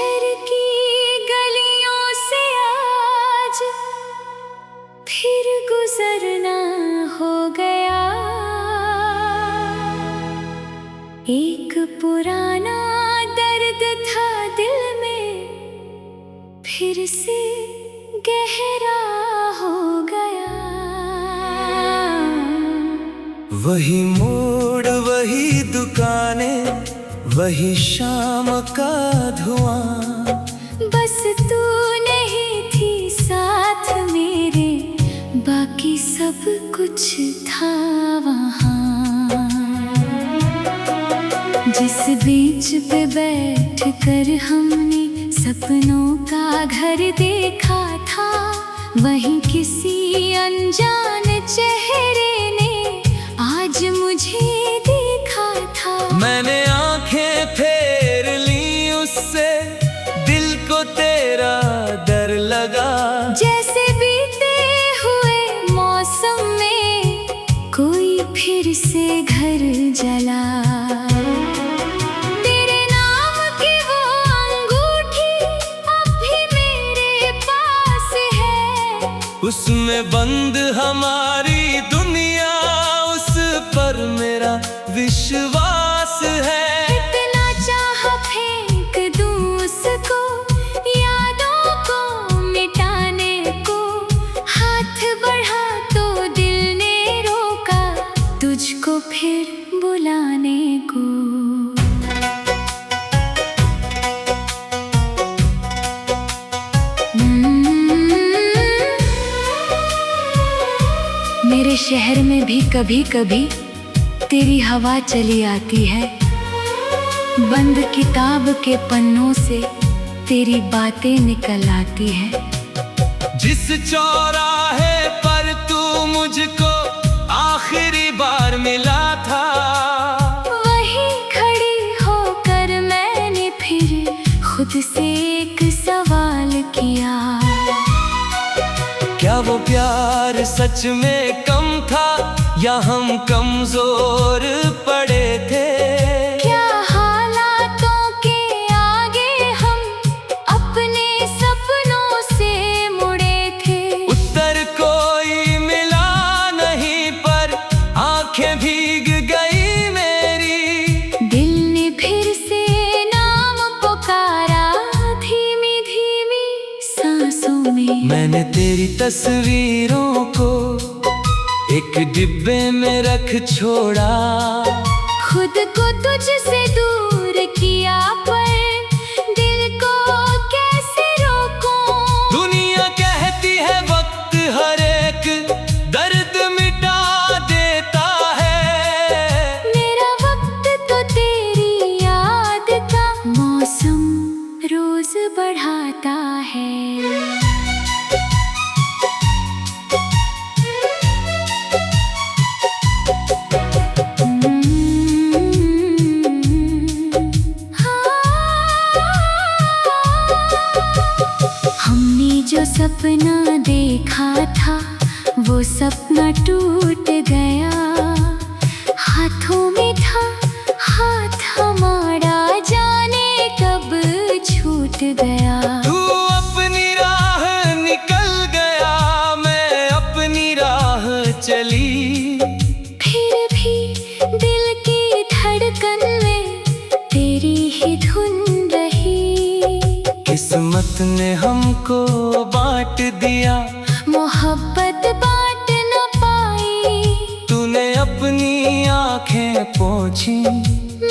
शहर की गलियों से आज फिर गुजरना हो गया। एक पुराना दर्द था दिल में, फिर से गहरा हो गया। वही मोड़, वही दुकानें, वही शाम का धुआं, बस तू नहीं थी साथ मेरे, बाकी सब कुछ था वहाँ। जिस बेंच पे बैठ कर हमने सपनों का घर देखा था, वहीं किसी अनजान चेहरे ने आज मुझे देखा था। मैंने आंखें फेर ली उससे, दिल को तेरा डर लगा। जैसे बीते हुए मौसम में कोई फिर से घर जला। तेरे नाम की वो अंगूठी अब भी मेरे पास है, उसमें बंद हमारी दुनिया, उस पर मेरा विश्वास है। इतना चाहा फेंक दूं उसको, यादों को मिटाने को, हाथ बढ़ा तो दिल ने रोका तुझको फिर बुलाने को। मेरे शहर में भी कभी कभी तेरी हवा चली आती है, बंद किताब के पन्नों से तेरी बातें निकल आती है। जिस चौराहे पर तू मुझको आखिरी बार मिला था, वहीं खड़ी होकर मैंने फिर खुद से एक सवाल किया। क्या वो प्यार सच में कम था, या हम कमजोर पड़े थे? क्या हालातों के आगे हम अपने सपनों से मुड़े थे? उत्तर कोई मिला नहीं, पर आंखें भीग गई मेरी। दिल ने फिर से नाम पुकारा धीमी धीमी सांसों में। मैंने तेरी तस्वीरों को एक डिब्बे में रख छोड़ा, खुद को तुझसे दूर किया, पर दिल को कैसे रोकूं? दुनिया कहती है वक्त हर एक दर्द मिटा देता है। मेरा वक्त तो तेरी याद का मौसम रोज बढ़ाता है। जो सपना देखा था वो सपना टूट गया, हाथों में था हाथ हमारा, जाने कब छूट गया। तू अपनी राह निकल गया, मैं अपनी राह चली, फिर भी दिल की धड़कन में तेरी ही धुन रही। किस्मत ने हमको बांट दिया, मोहब्बत बांट न पाई। तूने अपनी आंखें पोंछी,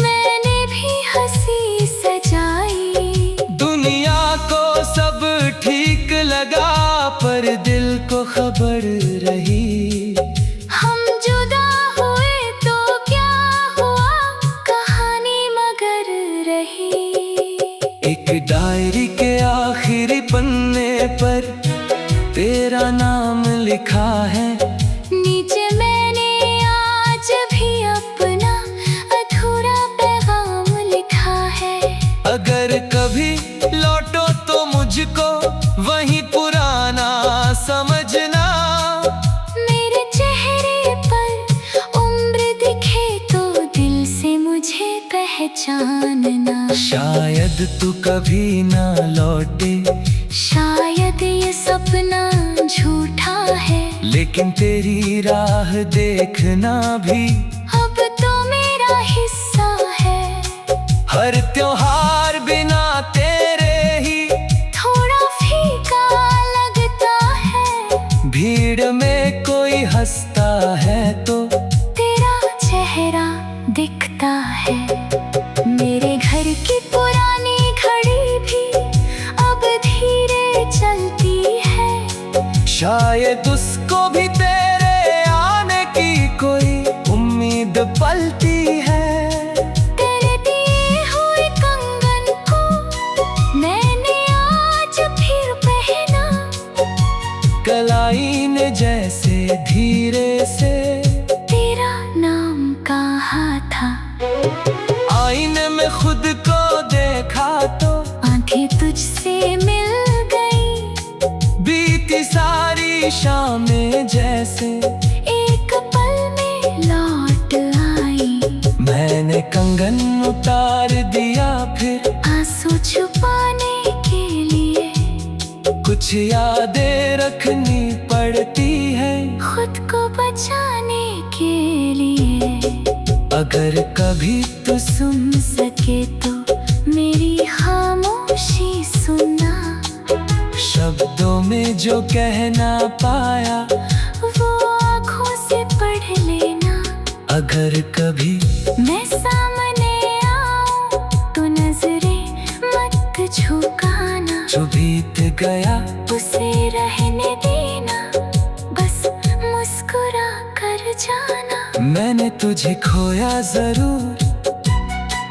मैंने भी हंसी सजाई। दुनिया को सब ठीक लगा, पर दिल को खबर रही। हम जुदा हुए तो क्या हुआ, कहानी मगर रही। एक डायरी के आखिरी पन्ने पर तेरा नाम लिखा है, नीचे मैंने आज भी अपना अधूरा पैगाम लिखा है। अगर कभी लौटो तो मुझको वही पुराना समझना। मेरे चेहरे पर उम्र दिखे तो दिल से मुझे पहचानना। शायद तू कभी ना लौटे। शायद ये सपना झूठा है, लेकिन तेरी राह देखना भी अब तो मेरा हिस्सा है। हर त्योहार बिना तेरे ही थोड़ा फीका लगता है। भीड़ में कोई हंसता है तो तेरा चेहरा दिखता है। मेरे घर की पुरानी घड़ी भी अब धीरे चलती है। शायद उसको भी तेरे आने की कोई उम्मीद पलती है। तेरे दिए हुए कंगन को मैंने आज फिर पहना। कलाई ने जैसे धीरे से तेरा नाम कहा था। आईने में खुद को देखा तो आंखें तुझसे मिल गई। बीती सारी शामें जैसे एक पल में लौट आई। मैंने कंगन उतार दिया फिर आंसू छुपाने के लिए। कुछ यादें रखनी पड़ती है खुद को बचाने के लिए। अगर कभी तो सुन सके तो मेरी खामोशी सुनना। शब्दों में जो कहना पाया वो आँखों से पढ़ लेना। अगर कभी मैं सामने आऊं तो नजरें मत झुकाना। जो बीत गया उसे रहने देना, बस मुस्कुरा कर जाना। मैंने तुझे खोया जरूर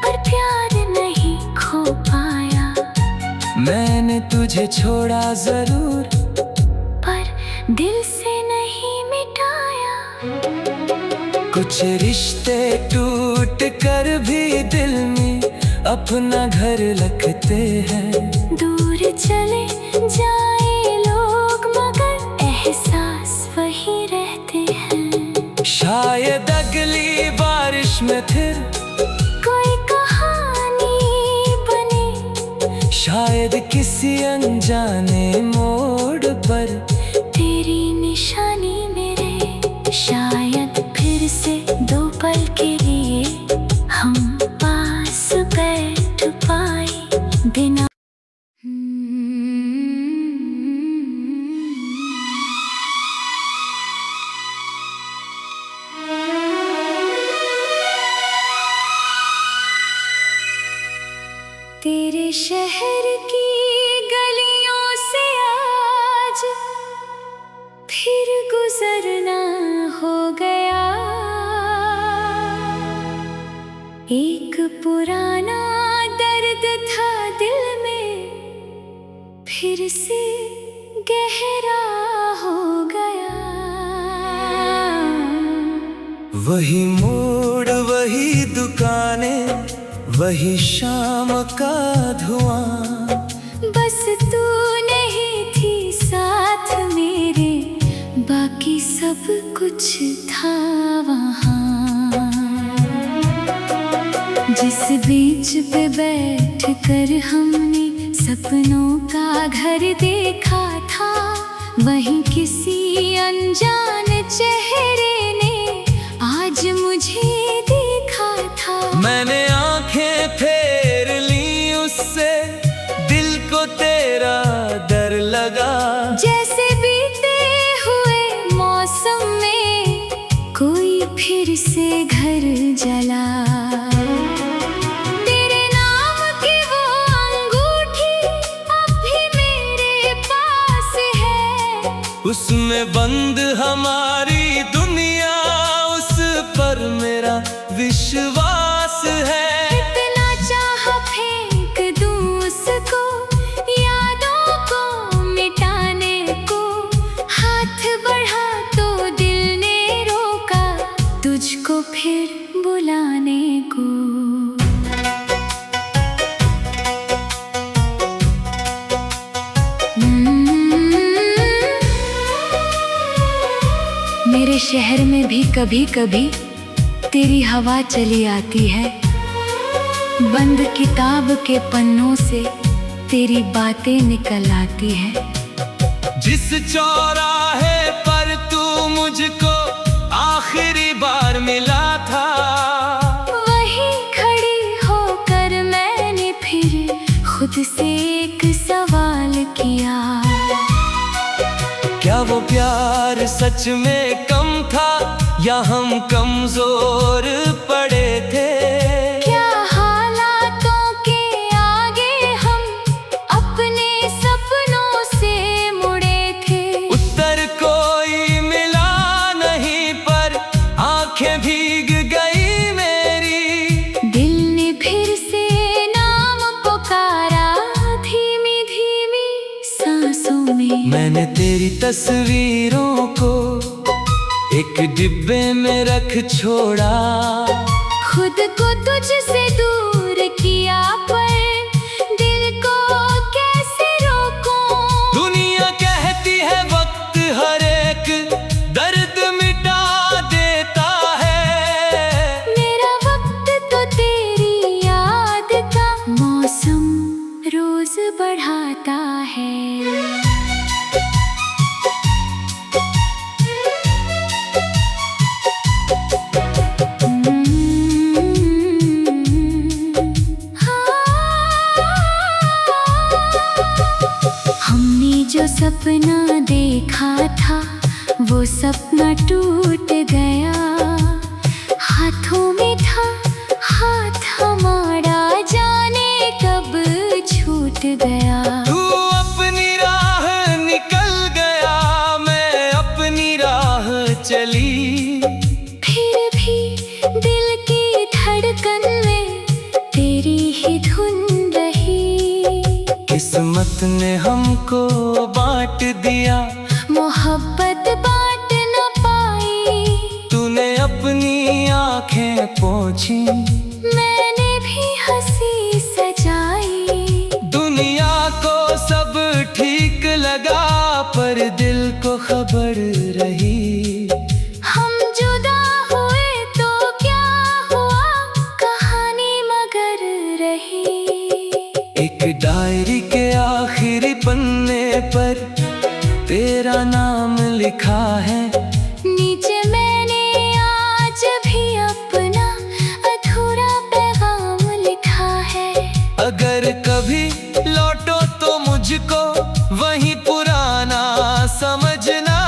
पर प्यार नहीं खो पाया। मैंने तुझे छोड़ा जरूर पर दिल से नहीं मिटाया। कुछ रिश्ते टूट कर भी दिल में अपना घर लगते हैं। दूर चले जाए लोग मगर एहसास वही रहते हैं। शायद अगली बारिश में फिर कोई कहानी बने। शायद किसी अनजाने मोड़ पर तेरी निशानी मेरे। शायद फिर से दो पल के लिए हम पास बैठ पाए बिना। तेरे शहर की गलियों से आज फिर गुजरना हो गया। एक पुराना दर्द था दिल में फिर से गहरा हो गया। वही मोड़ वही दुकानें वही शाम का धुआं। बस तू नहीं थी साथ मेरे, बाकी सब कुछ था वहाँ। जिस बेंच पे बैठ कर हमने सपनों का घर देखा था, वहीं किसी अनजान चेहरे ने आज मुझे देखा था। मैंने आंखें फेर ली उससे, दिल को तेरा डर लगा। जैसे बीते हुए मौसम में कोई फिर से घर जला। तेरे नाम की वो अंगूठी अब भी मेरे पास है। उसमें बंद हमारी दुनिया, उस पर मेरा विश्वास है। इतना चाहा फेंक दूं उसको, यादों को मिटाने को। हाथ बढ़ा तो दिल ने रोका, तुझको फिर बुलाने को। मेरे शहर में भी कभी कभी तेरी हवा चली आती है। बंद किताब के पन्नों से तेरी बातें निकल आती है। जिस चौराहे पर तू मुझको आखिरी बार मिला था, वहीं खड़ी होकर मैंने फिर खुद से एक सवाल किया। क्या वो प्यार सच में कम था या हम कमजोर पड़े थे? क्या हालातों के आगे हम अपने सपनों से मुड़े थे? उत्तर कोई मिला नहीं पर आंखें भीग गई मेरी। दिल ने फिर से नाम पुकारा धीमी धीमी सांसों में। मैंने तेरी तस्वीरों को एक डिब्बे में रख छोड़ा, खुद को तुझसे दूर किया, पर दिल को कैसे रोकूं? दुनिया कहती है वक्त हर एक दर्द मिटा देता है। मेरा वक्त तो तेरी याद का मौसम रोज बढ़ाता है। जो सपना देखा था वो सपना टूट गया, हाथों में था हाथ हमारा, जाने कब छूट गया। तू अपनी राह निकल गया, मैं अपनी राह चली, फिर भी दिल की धड़कन में तेरी ही धुन रही। किस्मत ने हमको बांट दिया, मोहब्बत बांट न पाई। तूने अपनी आंखें पोंछी, मैंने भी हंसी सजाई। दुनिया को सब ठीक लगा पर दिल को खबर रही। हम जुदा हुए तो क्या हुआ, कहानी मगर रही। एक डायरी के आखिरी पन्ने पर तेरा नाम लिखा है, नीचे मैंने आज भी अपना अधूरा पैगाम लिखा है। अगर कभी लौटो तो मुझको वही पुराना समझना।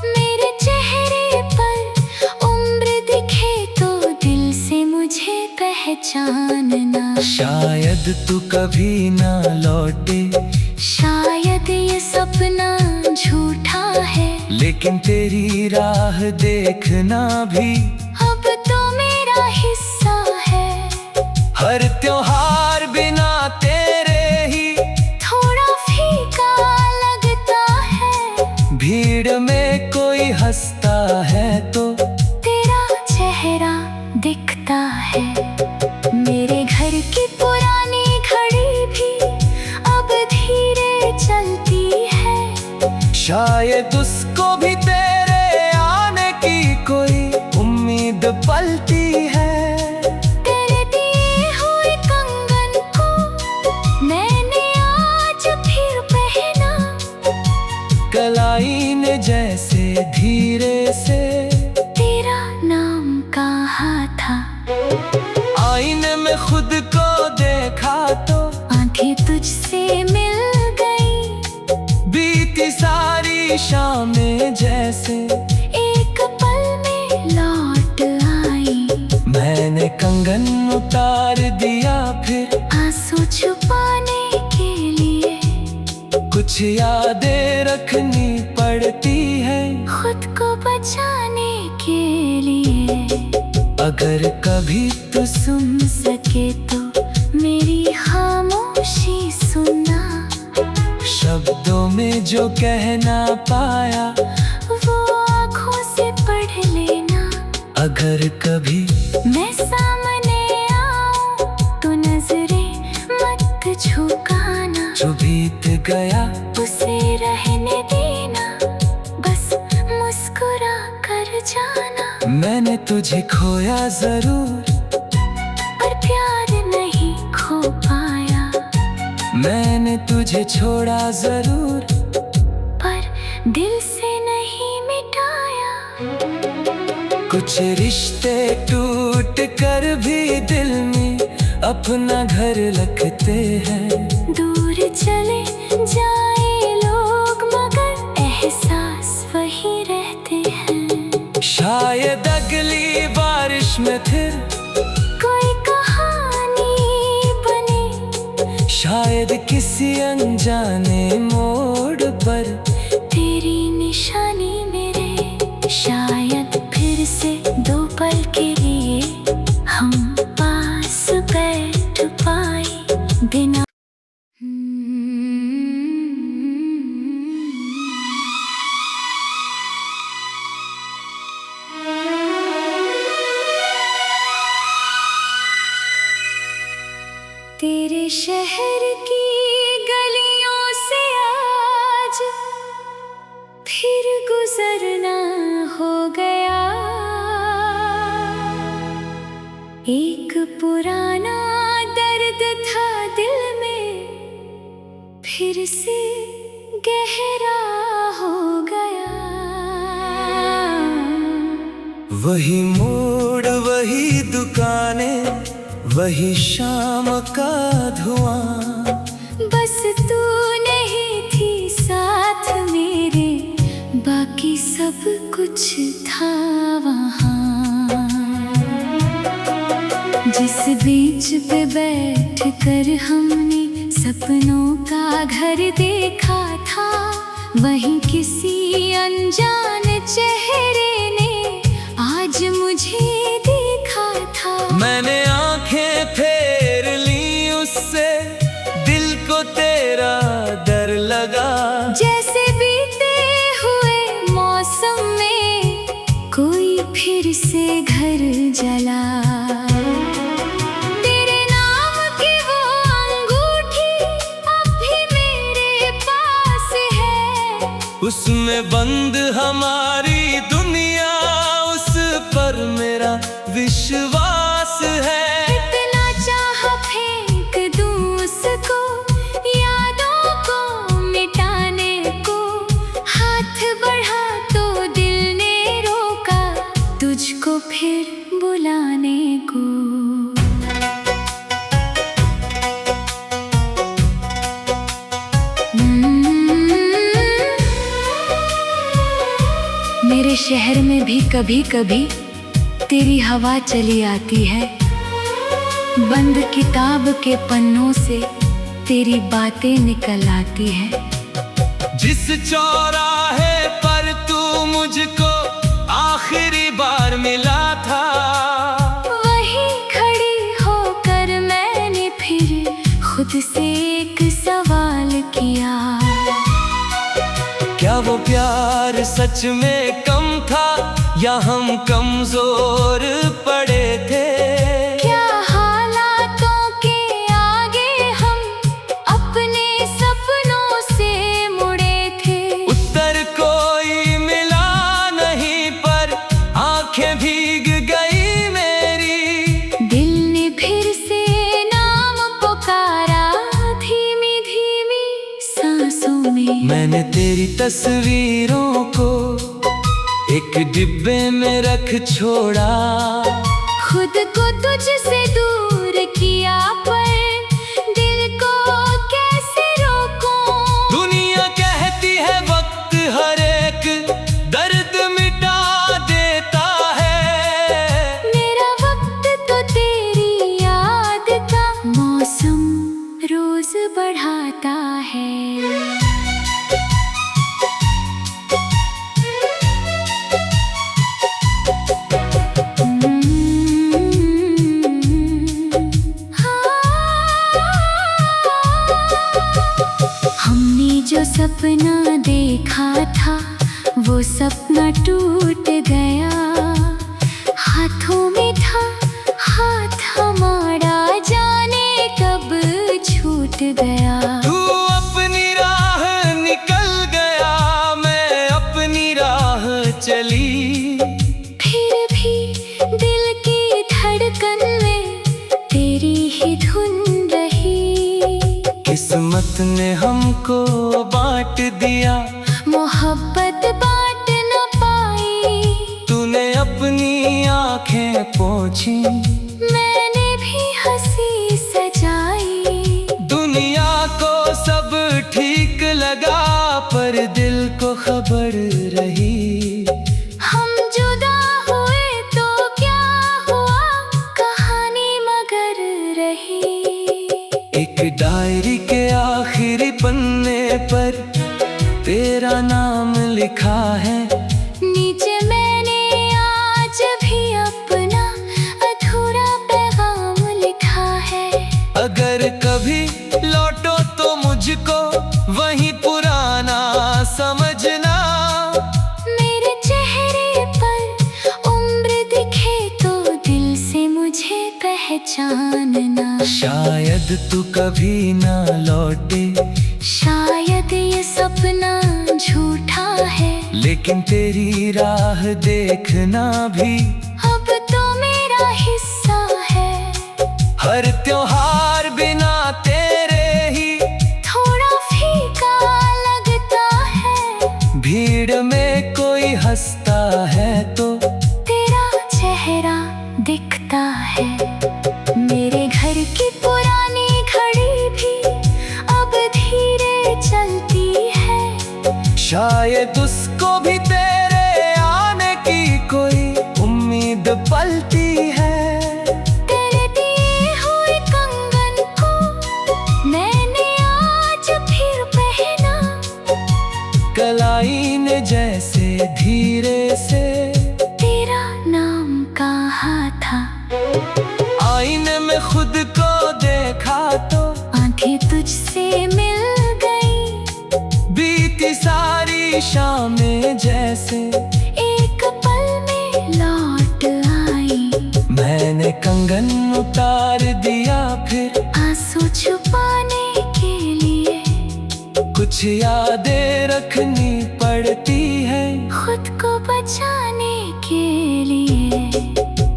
मेरे चेहरे पर उम्र दिखे तो दिल से मुझे पहचानना। शायद तू कभी ना लौटे, शायद ये सपना झूठा है, लेकिन तेरी राह देखना भी अब तो मेरा हिस्सा है। हर त्योहार बिना तेरे ही थोड़ा फीका लगता है, भीड़ में कोई हंसता है तो तेरा चेहरा दिखता है। मेरे घर की पुरानी घड़ी भी अब धीरे चलती है, शायद उसको भी तेरे आने की कोई उम्मीद पलती है। तेरे दिए हुए कंगन को मैंने आज फिर पहना, कलाई ने जैसे धीरे से तेरा नाम कहा था। आईने में खुद को देखा तो आंखें तुझसे मिल गई, बीती सारी शामें जैसे एक पल में लौट आई। मैंने कंगन उतार दिया फिर आंसू छुपाने के लिए, कुछ यादें रखनी पड़ती है खुद को बचाने के लिए। अगर कभी तो सुन सके तो मेरी खामोशी सुनना, शब्दों में जो कहना पाया वो आँखों से पढ़ लेना। अगर कभी मैं सामने आऊं तो नजरें मत झुकाना, जो बीत गया उसे रहने देना, बस मुस्कुरा कर जाना। मैंने तुझे खोया जरूर पर प्यार मैंने तुझे छोड़ा जरूर, पर दिल से नहीं मिटाया। कुछ रिश्ते टूट कर भी दिल में अपना घर रखते हैं। दूर चले जाए लोग मगर एहसास वही रहते हैं। शायद अगली बारिश में फिर कोई कहानी बने, शायद किसी अनजाने मोड़ पर तेरी निशानी मेरे। शायद फिर से दो पल के लिए हम पास बैठ पाए बिना। तेरे शहर की गलियों से आज फिर गुजरना हो गया। एक पुराना दर्द था दिल में, फिर से गहरा हो गया। वही मोड़, वही दुकानें, वही शाम का धुआं। बस तू नहीं थी साथ मेरे, बाकी सब कुछ था वहाँ। जिस बीच पे बैठ कर हमने सपनों का घर देखा था, वहीं किसी अनजान चेहरे ने आज मुझे देखा था। मैंने आंखें फेर ली उससे, दिल को तेरा डर लगा। जैसे बीते हुए मौसम में कोई फिर से घर जला। तेरे नाम की वो अंगूठी अब भी मेरे पास है। उसमें बंद हमारी दुनिया, उस पर मेरा विश्वास है। इतना चाह फेंक दूं उसको, यादों को मिटाने को। हाथ बढ़ा तो दिल ने रोका, तुझको फिर बुलाने को। मेरे शहर में भी कभी कभी तेरी हवा चली आती है। बंद किताब के पन्नों से तेरी बातें निकल आती है। जिस चौराहे पर तू मुझको आखिरी बार मिला था, वहीं खड़ी होकर मैंने फिर खुद से एक सवाल किया। क्या वो प्यार सच में कम था, या हम कमजोर पड़े थे? क्या हालातों के आगे हम अपने सपनों से मुड़े थे? उत्तर कोई मिला नहीं, पर आंखें भीग गई मेरी। दिल ने फिर से नाम पुकारा, धीमी धीमी सांसों में। मैंने तेरी तस्वीरों को एक डिब्बे में रख छोड़ा। खुद को तुझसे दूर किया, पर दिल को कैसे रोकूं? दुनिया कहती है वक्त हर एक दर्द मिटा देता है। मेरा वक्त तो तेरी याद का मौसम रोज बढ़ाता है। जो सपना देखा था वो सपना टूट गया। हाथों में था हाथ हमारा, जाने कब छूट गया। तू अपनी राह निकल गया, मैं अपनी राह चली। फिर भी दिल की धड़कन में तेरी ही धुन रही। किस्मत किस्मत ने हमको बांट दिया, मोहब्बत बांट न पाई। तूने अपनी आंखें पोंछी, मैंने भी हंसी सजाई। दुनिया को सब ठीक लगा पर दिल को खबर रही। हम जुदा हुए तो क्या हुआ, कहानी मगर रही। एक डायरी के आखिरी पन्ने पर तेरा नाम लिखा है, नीचे मैंने आज भी अपना अधूरा पैगाम लिखा है। अगर कभी लौटो तो मुझको वही पुराना समझना। मेरे चेहरे पर उम्र दिखे तो दिल से मुझे पहचानना। शायद तू कभी ना लौटे, शायद ये सपना झूठा है, लेकिन तेरी राह देखना भी अब तो मेरा हिस्सा है। हर त्योहार बिना तेरे ही थोड़ा फीका लगता है, भीड़ में कोई हंसता है तो तेरा चेहरा दिखता है। मेरे घर की पुरानी घड़ी भी अब धीरे चलती है, शायद उसको भी तेरे आने की कोई उम्मीद पलती है। तेरे दिए हुए कंगन को मैंने आज फिर पहना, कलाई ने जैसे धीरे से तेरा नाम कहा था। आईने में खुद को देखा तो आंखें तुझसे मिल गई, बीती सारी शामें जैसे एक पल में लौट आई। मैंने कंगन उतार दिया फिर आंसू छुपाने के लिए, कुछ यादें रखनी पड़ती है खुद को बचाने के लिए।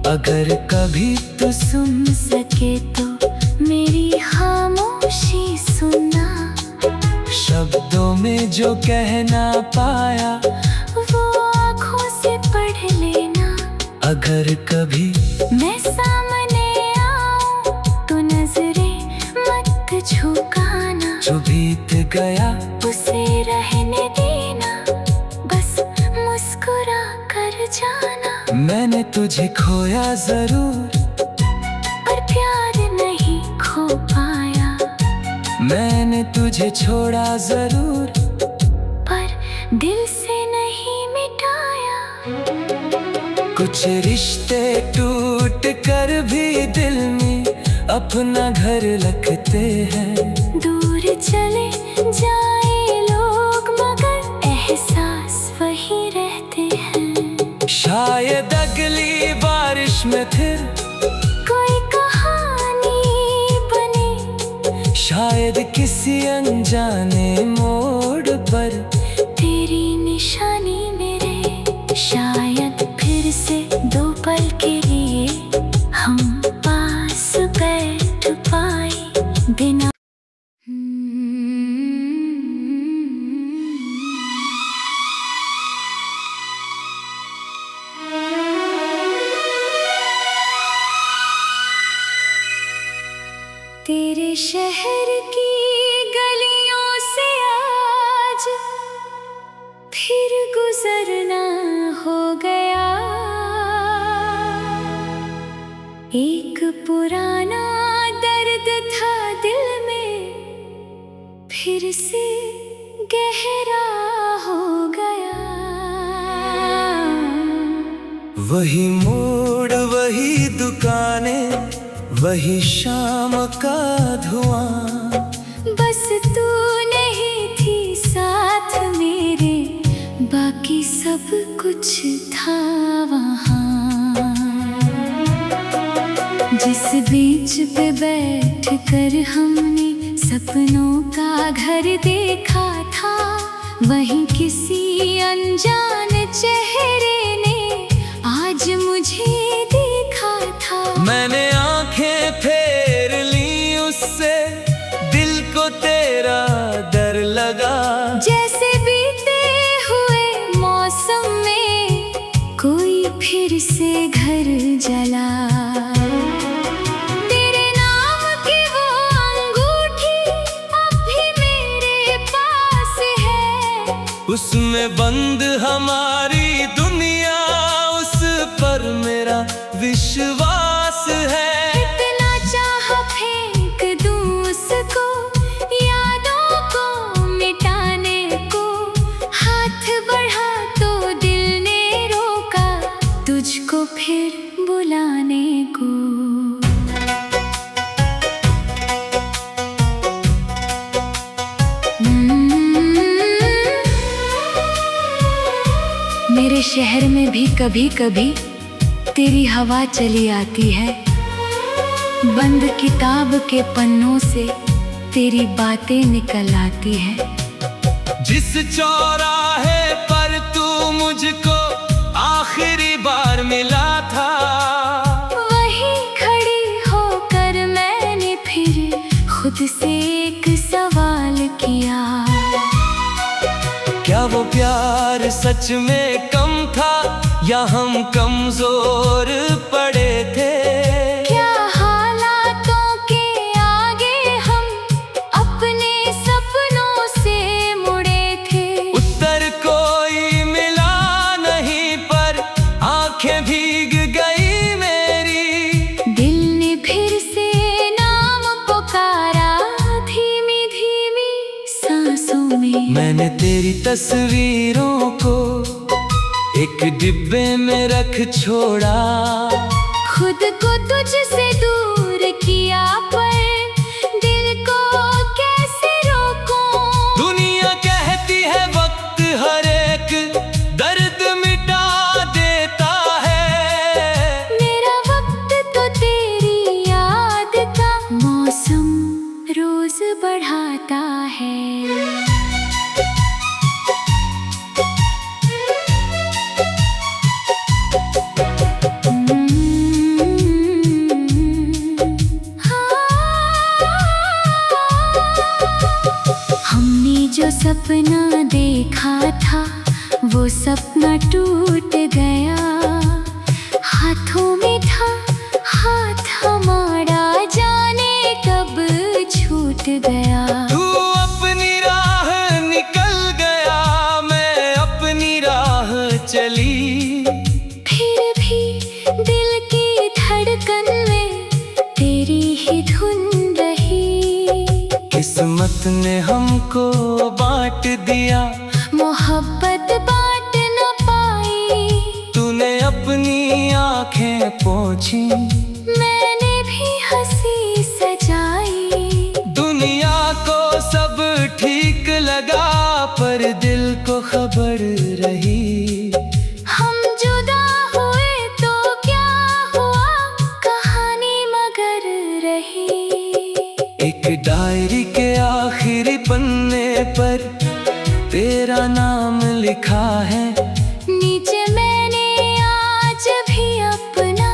अगर कभी तो सुन सके तो मेरी खामोशी सुनना, शब्दों में जो कहना पाया वो आँखों से पढ़ लेना। अगर कभी मैं सामने आऊं तो नजरें मत झुकाना, जो बीत गया उसे रहने देना, बस मुस्कुरा कर जाना। मैंने तुझे खोया जरूर पर प्यार नहीं खो पाया, मैंने तुझे छोड़ा जरूर पर दिल से नहीं मिटाया। कुछ रिश्ते टूट कर भी दिल में अपना घर रखते हैं। दूर चले जाए लोग मगर एहसास वही रहते हैं। शायद अगली बारिश में फिर कोई कहानी बने, शायद किसी अनजाने मोड़ पर तेरी निशानी मेरे। शायद फिर से दो पल के लिए हम पास बैठ पाए बिना। तेरे शहर की गलियों से आज फिर गुजरना हो गया। एक पुराना दर्द था दिल में, फिर से गहरा हो गया। वही मोड़ वही दुकानें वही शाम का धुआं, बस तू नहीं थी साथ मेरे, बाकी सब कुछ था वहाँ। जिस बेंच पे बैठ कर हमने सपनों का घर देखा था, वहीं किसी अनजान चेहरे ने आज मुझे देखा था। मैंने आंखें फेर ली उससे, दिल को तेरा फिर से घर जला। तेरे नाम की वो अंगूठी अब भी मेरे पास है। उसमें बंद हमारी दुनिया, उस पर मेरा विश्वास है। इतना चाहा फेंक दूं उसको, यादों को मिटाने को। हाथ बढ़ा तो दिल ने रोका, तुझको फिर बुलाने को। मेरे शहर में भी कभी कभी तेरी हवा चली आती है। बंद किताब के पन्नों से तेरी बातें निकल आती है। जिस चौराहे पर तू मुझको आखिरी बार मिला था, वहीं खड़ी होकर मैंने फिर खुद से एक सवाल किया। क्या वो प्यार सच में कम था या हम कमजोर पड़े थे? क्या हालातों के आगे हम अपने सपनों से मुड़े थे? उत्तर कोई मिला नहीं, पर आंखें भीग गई मेरी। दिल ने फिर से नाम पुकारा, धीमी धीमी सांसों में। मैंने तेरी तस्वीरों को एक डिब्बे में रख छोड़ा। खुद को तुझसे दूर किया, पर दिल को कैसे रोकूं? दुनिया कहती है वक्त हर एक दर्द मिटा देता है। मेरा वक्त तो तेरी याद का मौसम रोज बढ़ाता है। जो सपना देखा था वो सपना टूट गया। हाथों में था हाथ हमारा, जाने कब छूट गया। तू अपनी राह निकल गया, मैं अपनी राह चली। फिर भी दिल की धड़कन में तेरी ही धुन रही। किस्मत ने हमको बांट दिया, मोहब्बत बांट न पाई। तूने अपनी आंखें पोंछी, मैंने भी हंसी सजाई। दुनिया को सब ठीक लगा, पर दिल को खबर रही। हम जुदा हुए तो क्या हुआ, कहानी मगर रही। एक डायरी के आखिरी पन्ने पर तेरा नाम लिखा है। नीचे मैंने आज भी अपना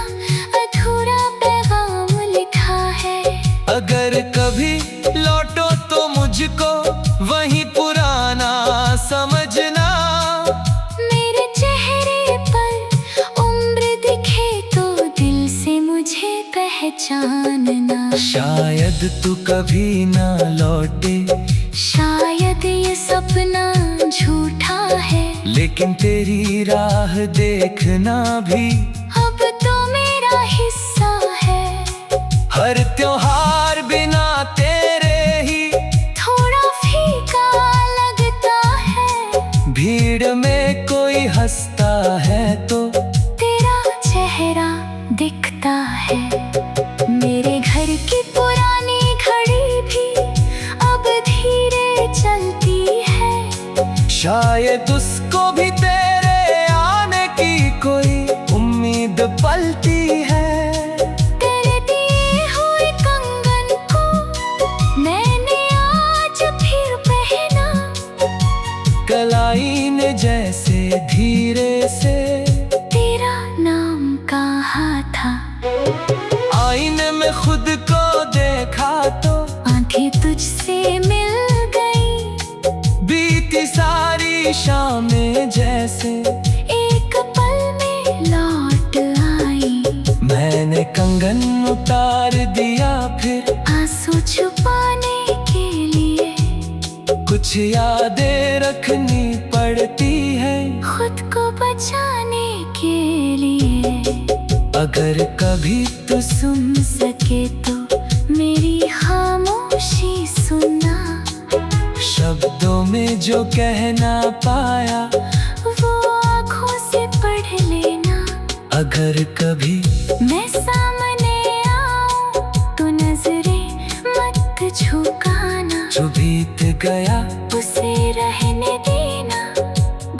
अधूरा पैगाम लिखा है। अगर कभी लौटो तो मुझको वही पुराना समझना। मेरे चेहरे पर उम्र दिखे तो दिल से मुझे पहचानना। शायद तू कभी ना लौटे, शायद ये सपना झूठा है, लेकिन तेरी राह देखना भी अब तो मेरा हिस्सा है। हर त्योहार बिना तेरे ही थोड़ा फीका लगता है। भीड़ में कोई हंसता है तो तेरा चेहरा दिखता है। मेरे घर की पुरानी घड़ी भी अब धीरे चलती है। शायद उसको भी तेरे आने की कोई उम्मीद पलती है। तेरे दिए हुए कंगन को मैंने आज फिर पहना। कलाई ने जैसे धीरे से तेरा नाम कहा था। आईने में खुद को देखा तो आंखें तुझसे मिल गई। बीती सारी शामें जैसे एक पल में लौट कंगन उतार दिया, फिर आंसू छुपाने के लिए कुछ यादें रखनी पड़ती है खुद को बचाने के लिए। अगर कभी तो सुन सके तो मेरी खामोशी सुनना, शब्दों में जो कहना पाया वो आँखों से पढ़ लेना। अगर कभी मैं सामने आऊं तो नजरें मत झुकाना, जो बीत गया उसे रहने देना,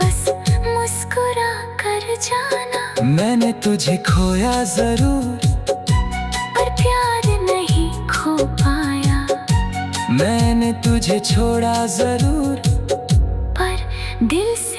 बस मुस्कुरा कर जाना। मैंने तुझे खोया जरूर, पर प्यार नहीं खो पाया, मैंने तुझे छोड़ा जरूर, पर दिल से